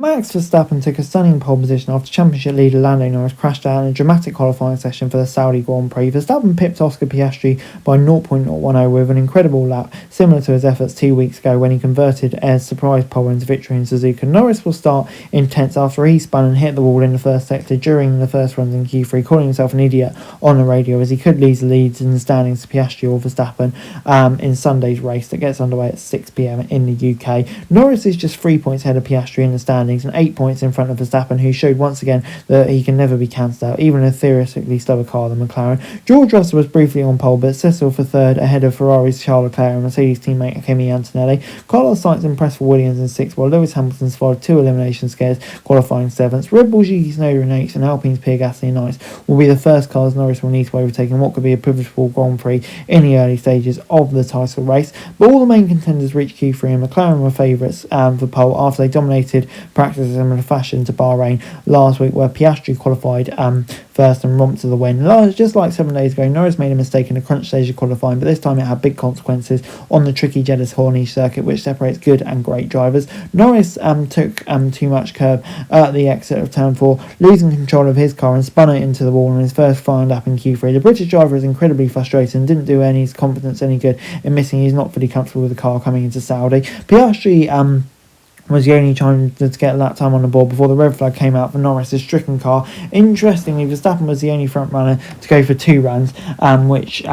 Max Verstappen took a stunning pole position after championship leader Lando Norris crashed out in a dramatic qualifying session for the Saudi Grand Prix. Verstappen pipped Oscar Piastri by 0.010 with an incredible lap, similar to his efforts 2 weeks ago when he converted Air's surprise pole into victory in Suzuka. Norris will start in 10th after he spun and hit the wall in the first sector during the first runs in Q3, calling himself an idiot on the radio as he could lose the leads in the standings to Piastri or Verstappen in Sunday's race that gets underway at 6 p.m. in the UK. Norris is just 3 points ahead of Piastri in the standings and 8 points in front of Verstappen, who showed once again that he can never be cancelled out, even a theoretically slower car than McLaren. George Russell was briefly on pole, but settled for third ahead of Ferrari's Charles Leclerc and Mercedes teammate Kimi Antonelli. Carlos Sainz impressed for Williams in 6th, while Lewis Hamilton survived 2 elimination scares, qualifying 7th. Red Bull's Yuki Tsunoda in 8th and Alpine's Pierre Gasly in 9th will be the first cars Norris will need to overtake in what could be a pivotal Grand Prix in the early stages of the title race. But all the main contenders reached Q3 and McLaren were favourites for pole after they dominated practice in similar fashion to Bahrain last week, where Piastri qualified first and romped to the win. Just like 7 days ago, Norris made a mistake in the crunch stage of qualifying, but this time it had big consequences on the tricky Jeddah Horny circuit, which separates good and great drivers. Norris took too much curb at the exit of turn 4, losing control of his car and spun it into the wall on his first final lap in Q3. The British driver is incredibly frustrated and didn't do his confidence any good in missing. He's not fully comfortable with the car coming into Saudi. Piastri was the only time to get lap time on the board before the red flag came out for Norris' stricken car. Interestingly, Verstappen was the only front runner to go for 2 runs, which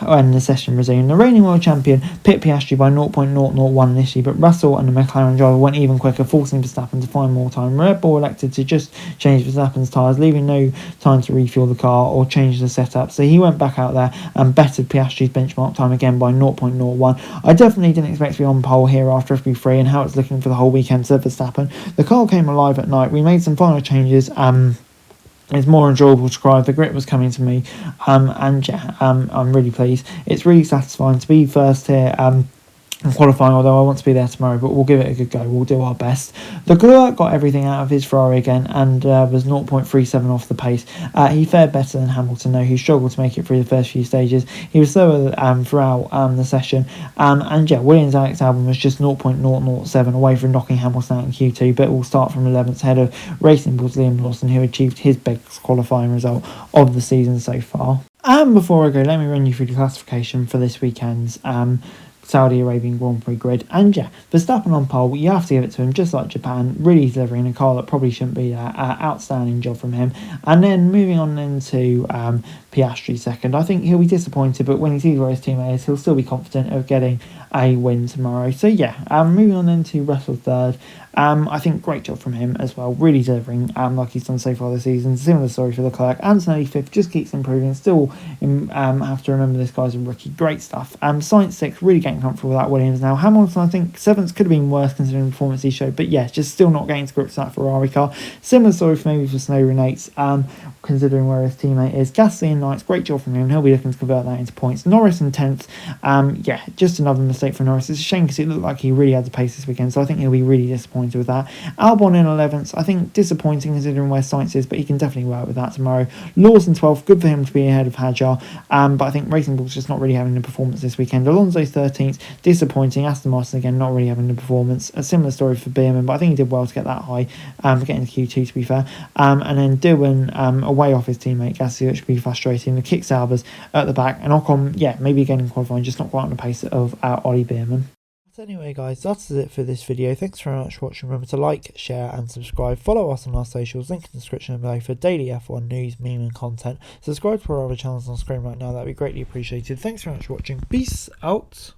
when the session resumed. The reigning world champion pit Piastri by 0.001 initially, but Russell and the McLaren driver went even quicker, forcing Verstappen to find more time. Red Bull elected to just change Verstappen's tyres, leaving no time to refuel the car or change the setup, so he went back out there and bettered Piastri's benchmark time again by 0.01. I definitely didn't expect to be on pole here after FP3 and how it's looking for the whole weekend, said Verstappen. The car came alive at night. We made some final changes. It's more enjoyable to drive. The grip was coming to me, and yeah, I'm really pleased. It's really satisfying to be first here in qualifying, although I want to be there tomorrow, but we'll give it a good go. We'll do our best. Leclerc got everything out of his Ferrari again and was 0.37 off the pace. He fared better than Hamilton, though, who struggled to make it through the first few stages. He was slower throughout the session, and yeah, Williams' Alex Albon was just 0.007 away from knocking Hamilton out in Q2, but will start from 11th ahead of Racing Bull's Liam Lawson, who achieved his best qualifying result of the season so far. And before I go, let me run you through the classification for this weekend's Saudi Arabian Grand Prix grid. And yeah, Verstappen on pole, you have to give it to him, just like Japan, really delivering a car that probably shouldn't be there. Outstanding job from him. And then moving on into Piastri second. I think he'll be disappointed, but when he sees where his teammate is, he'll still be confident of getting a win tomorrow. So yeah, moving on into Russell third. I think great job from him as well, really delivering like he's done so far this season. Similar story for Leclerc. Antonelli fifth, just keeps improving. Still have to remember this guy's a rookie. Great stuff. Sainz sixth, really getting comfortable with that Williams now. Hamilton, I think seventh could have been worse considering the performance he showed, but yeah, just still not getting to grips with that Ferrari car. Similar story for maybe for Tsunoda in eighth, considering where his teammate is. Gasly in ninth, great job from him. He'll be looking to convert that into points. Norris in 10th, yeah, just another mistake for Norris. It's a shame because it looked like he really had the pace this weekend, so I think he'll be really disappointed with that. Albon in 11th, I think disappointing considering where Sainz is, but he can definitely work with that tomorrow. Lawson 12th, good for him to be ahead of Hadjar, but I think Racing Bull's just not really having the performance this weekend. Alonso 13th, disappointing. Aston Martin again, not really having the performance. A similar story for Beerman, but I think he did well to get that high, getting to Q2 to be fair. And then Dillon away off his teammate Gasly, which would be frustrating. The kick Salvers at the back, and Ocon, yeah, maybe again in qualifying, just not quite on the pace of Ollie Beerman. But anyway guys, that's it for this video. Thanks very much for watching. Remember to like, share and subscribe. Follow us on our socials, link in the description below for daily F1 news, meme and content. Subscribe to our other channels on screen right now, that'd be greatly appreciated. Thanks very much for watching. Peace out.